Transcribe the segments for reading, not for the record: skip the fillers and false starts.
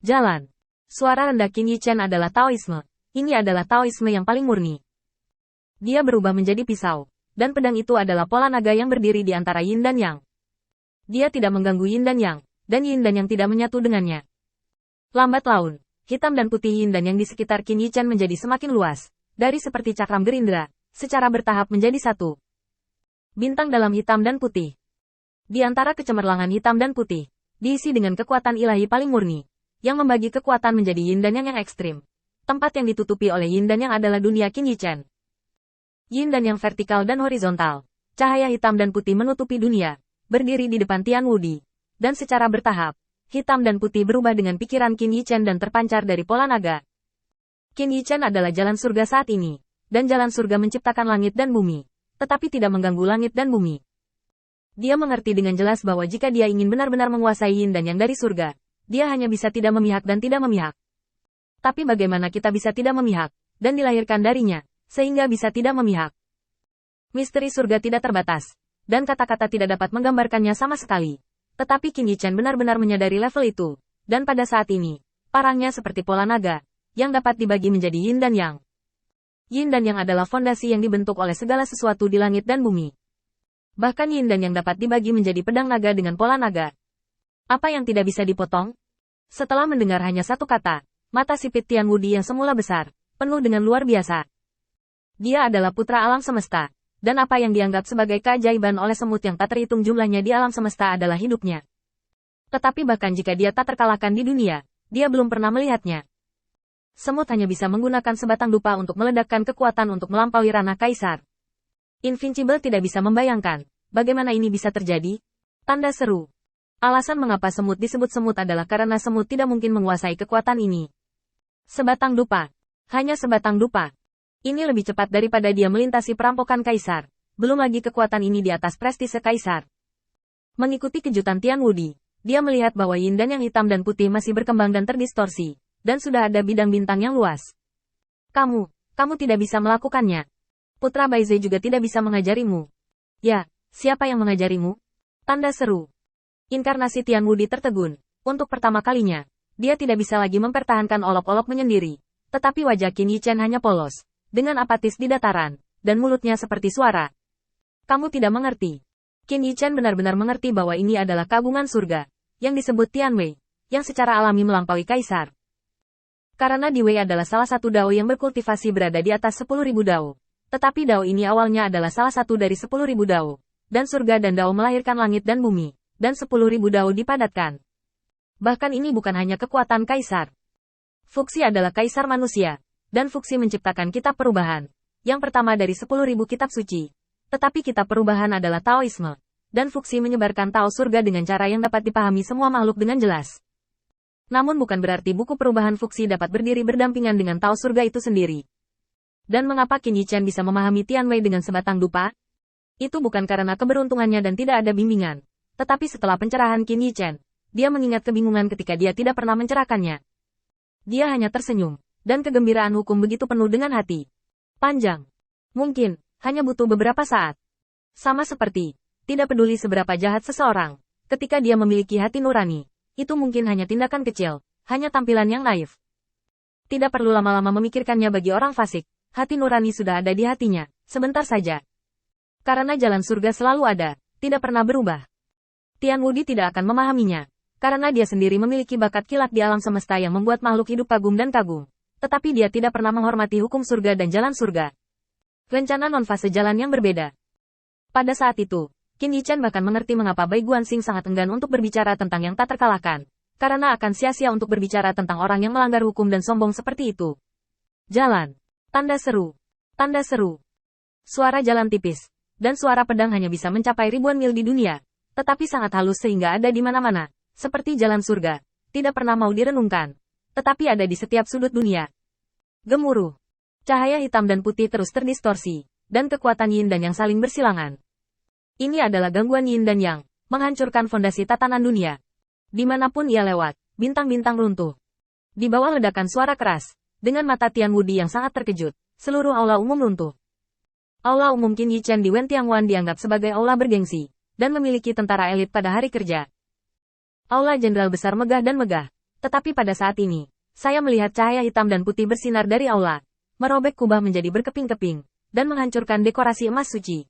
Jalan. Suara rendah Qin Yichen adalah Taoisme. Ini adalah Taoisme yang paling murni. Dia berubah menjadi pisau. Dan pedang itu adalah pola naga yang berdiri di antara Yin dan Yang. Dia tidak mengganggu Yin dan Yang. Dan Yin dan Yang tidak menyatu dengannya. Lambat laun, hitam dan putih Yin dan Yang di sekitar Qin Yichen menjadi semakin luas. Dari seperti cakram gerindra, secara bertahap menjadi satu. Bintang dalam hitam dan putih. Di antara kecemerlangan hitam dan putih, diisi dengan kekuatan ilahi paling murni, yang membagi kekuatan menjadi Yin dan Yang ekstrim. Tempat yang ditutupi oleh Yin dan Yang adalah dunia Qin Yichen. Yin dan Yang vertikal dan horizontal. Cahaya hitam dan putih menutupi dunia, berdiri di depan Tian Wudi. Dan secara bertahap, hitam dan putih berubah dengan pikiran Qin Yichen dan terpancar dari pola naga. Qin Yichen adalah jalan surga saat ini, dan jalan surga menciptakan langit dan bumi, tetapi tidak mengganggu langit dan bumi. Dia mengerti dengan jelas bahwa jika dia ingin benar-benar menguasai Yin dan Yang dari surga, dia hanya bisa tidak memihak dan tidak memihak. Tapi bagaimana kita bisa tidak memihak, dan dilahirkan darinya, sehingga bisa tidak memihak? Misteri surga tidak terbatas, dan kata-kata tidak dapat menggambarkannya sama sekali. Tetapi Qin Yichen benar-benar menyadari level itu, dan pada saat ini, parangnya seperti pola naga, yang dapat dibagi menjadi Yin dan Yang. Yin dan Yang adalah fondasi yang dibentuk oleh segala sesuatu di langit dan bumi. Bahkan Yin dan Yang dapat dibagi menjadi pedang naga dengan pola naga. Apa yang tidak bisa dipotong? Setelah mendengar hanya satu kata, mata sipit Tian Wudi yang semula besar, penuh dengan luar biasa. Dia adalah putra alam semesta, dan apa yang dianggap sebagai keajaiban oleh semut yang tak terhitung jumlahnya di alam semesta adalah hidupnya. Tetapi bahkan jika dia tak terkalahkan di dunia, dia belum pernah melihatnya. Semut hanya bisa menggunakan sebatang dupa untuk meledakkan kekuatan untuk melampaui ranah kaisar. Invincible tidak bisa membayangkan, bagaimana ini bisa terjadi? Tanda seru. Alasan mengapa semut disebut semut adalah karena semut tidak mungkin menguasai kekuatan ini. Sebatang dupa. Hanya sebatang dupa. Ini lebih cepat daripada dia melintasi perampokan kaisar. Belum lagi kekuatan ini di atas prestise kaisar. Mengikuti kejutan Tian Wudi, dia melihat bahwa Yin dan Yang hitam dan putih masih berkembang dan terdistorsi. Dan sudah ada bidang bintang yang luas. Kamu tidak bisa melakukannya. Putra Baize juga tidak bisa mengajarimu. Ya, siapa yang mengajarimu? Tanda seru. Inkarnasi Tian Wudi tertegun. Untuk pertama kalinya, dia tidak bisa lagi mempertahankan olok-olok menyendiri. Tetapi wajah Qin Yichen hanya polos, dengan apatis di dataran, dan mulutnya seperti suara. Kamu tidak mengerti. Qin Yichen benar-benar mengerti bahwa ini adalah kagungan surga, yang disebut Tianwei, yang secara alami melampaui kaisar. Karena Di Wei adalah salah satu dao yang berkultivasi berada di atas 10.000 dao. Tetapi dao ini awalnya adalah salah satu dari 10.000 dao. Dan surga dan dao melahirkan langit dan bumi. Dan 10.000 dao dipadatkan. Bahkan ini bukan hanya kekuatan kaisar. Fuxi adalah kaisar manusia. Dan Fuxi menciptakan kitab perubahan. Yang pertama dari 10.000 kitab suci. Tetapi kitab perubahan adalah Taoisme. Dan Fuxi menyebarkan Tao surga dengan cara yang dapat dipahami semua makhluk dengan jelas. Namun bukan berarti buku perubahan Fuxi dapat berdiri berdampingan dengan Tao surga itu sendiri. Dan mengapa Qin Yichen bisa memahami Tianwei dengan sebatang dupa? Itu bukan karena keberuntungannya dan tidak ada bimbingan. Tetapi setelah pencerahan Qin Yichen, dia mengingat kebingungan ketika dia tidak pernah mencerahkannya. Dia hanya tersenyum, dan kegembiraan hukum begitu penuh dengan hati. Panjang. Mungkin, hanya butuh beberapa saat. Sama seperti, tidak peduli seberapa jahat seseorang, ketika dia memiliki hati nurani. Itu mungkin hanya tindakan kecil, hanya tampilan yang naif. Tidak perlu lama-lama memikirkannya bagi orang fasik, hati nurani sudah ada di hatinya, sebentar saja. Karena jalan surga selalu ada, tidak pernah berubah. Tian Wudi tidak akan memahaminya, karena dia sendiri memiliki bakat kilat di alam semesta yang membuat makhluk hidup kagum dan kagum. Tetapi dia tidak pernah menghormati hukum surga dan jalan surga. Rencana non-fase jalan yang berbeda. Pada saat itu, Qin Yichen bahkan mengerti mengapa Bai Guanxing sangat enggan untuk berbicara tentang yang tak terkalahkan. Karena akan sia-sia untuk berbicara tentang orang yang melanggar hukum dan sombong seperti itu. Jalan. Tanda seru. Tanda seru. Suara jalan tipis. Dan suara pedang hanya bisa mencapai ribuan mil di dunia. Tetapi sangat halus sehingga ada di mana-mana. Seperti jalan surga. Tidak pernah mau direnungkan. Tetapi ada di setiap sudut dunia. Gemuruh. Cahaya hitam dan putih terus terdistorsi. Dan kekuatan Yin dan Yang saling bersilangan. Ini adalah gangguan Yin dan Yang, menghancurkan fondasi tatanan dunia. Dimanapun ia lewat, bintang-bintang runtuh. Di bawah ledakan suara keras, dengan mata Tian Wudi yang sangat terkejut, seluruh aula umum runtuh. Aula umum Qin Yichen di Wentiangwan dianggap sebagai aula bergengsi, dan memiliki tentara elit pada hari kerja. Aula jenderal besar megah dan megah, Tetapi pada saat ini, saya melihat cahaya hitam dan putih bersinar dari aula, merobek kubah menjadi berkeping-keping, dan menghancurkan dekorasi emas suci.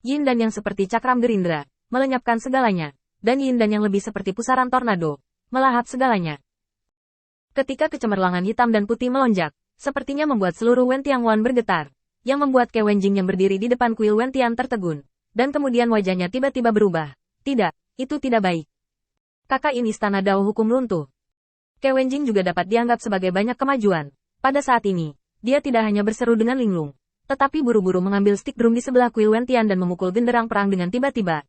Yin dan yang seperti cakram gerindra, melenyapkan segalanya, dan yin dan yang lebih seperti pusaran tornado, melahap segalanya. Ketika kecemerlangan hitam dan putih melonjak, sepertinya membuat seluruh Wentianguan bergetar, yang membuat Ke Wenjing yang berdiri di depan kuil Wentian tertegun, dan kemudian wajahnya tiba-tiba berubah. Tidak, itu tidak baik. Kakak ini istana Dao hukum runtuh. Ke Wenjing juga dapat dianggap sebagai banyak kemajuan. Pada saat ini, dia tidak hanya berseru dengan linglung, tetapi buru-buru mengambil stik drum di sebelah kuil Wentian dan memukul genderang perang dengan tiba-tiba.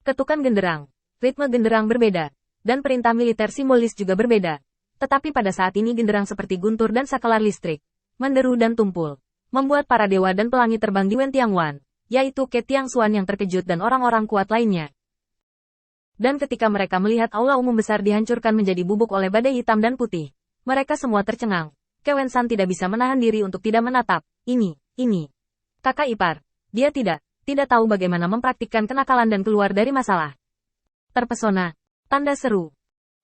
Ketukan genderang, ritme genderang berbeda, dan perintah militer simbolis juga berbeda. Tetapi pada saat ini genderang seperti guntur dan sakelar listrik, menderu dan tumpul, membuat para dewa dan pelangi terbang di Wentianguan, yaitu Ke Tiangxuan yang terkejut dan orang-orang kuat lainnya. Dan ketika mereka melihat aula umum besar dihancurkan menjadi bubuk oleh badai hitam dan putih, mereka semua tercengang. Ke Wensan tidak bisa menahan diri untuk tidak menatap. Ini. Kakak ipar. Dia tidak tahu bagaimana mempraktikkan kenakalan dan keluar dari masalah. Terpesona. Tanda seru.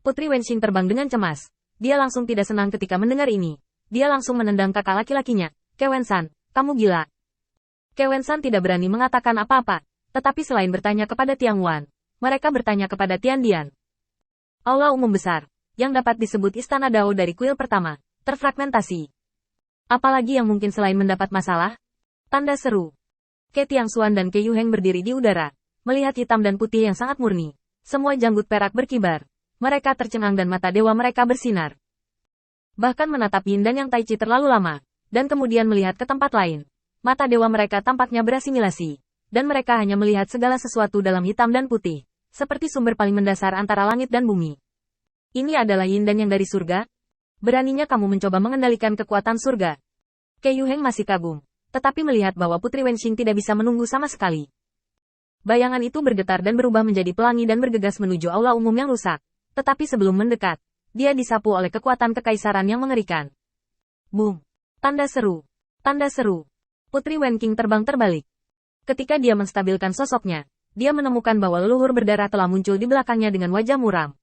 Putri Wenxing terbang dengan cemas. Dia langsung tidak senang ketika mendengar ini. Dia langsung menendang kakak laki-lakinya. Ke Wensan, kamu gila. Ke Wensan tidak berani mengatakan apa-apa, tetapi selain bertanya kepada Tiangwan, mereka bertanya kepada Tiandian. Aula umum besar, yang dapat disebut Istana Dao dari kuil pertama, terfragmentasi. Apalagi yang mungkin selain mendapat masalah? Tanda seru. Ke Tiangxuan dan Ke Yuheng berdiri di udara, melihat hitam dan putih yang sangat murni. Semua janggut perak berkibar. Mereka tercengang dan mata dewa mereka bersinar. Bahkan menatap Yin dan Yang Taichi terlalu lama, dan kemudian melihat ke tempat lain. Mata dewa mereka tampaknya berasimilasi, dan mereka hanya melihat segala sesuatu dalam hitam dan putih. Seperti sumber paling mendasar antara langit dan bumi. Ini adalah Yin dan Yang dari surga? Beraninya kamu mencoba mengendalikan kekuatan surga. Ke Yuheng masih kagum, tetapi melihat bahwa Putri Wenxing tidak bisa menunggu sama sekali. Bayangan itu bergetar dan berubah menjadi pelangi dan bergegas menuju aula umum yang rusak. Tetapi sebelum mendekat, dia disapu oleh kekuatan kekaisaran yang mengerikan. Boom! Tanda seru. Tanda seru. Putri Wenqing terbang terbalik. Ketika dia menstabilkan sosoknya, dia menemukan bahwa leluhur berdarah telah muncul di belakangnya dengan wajah muram.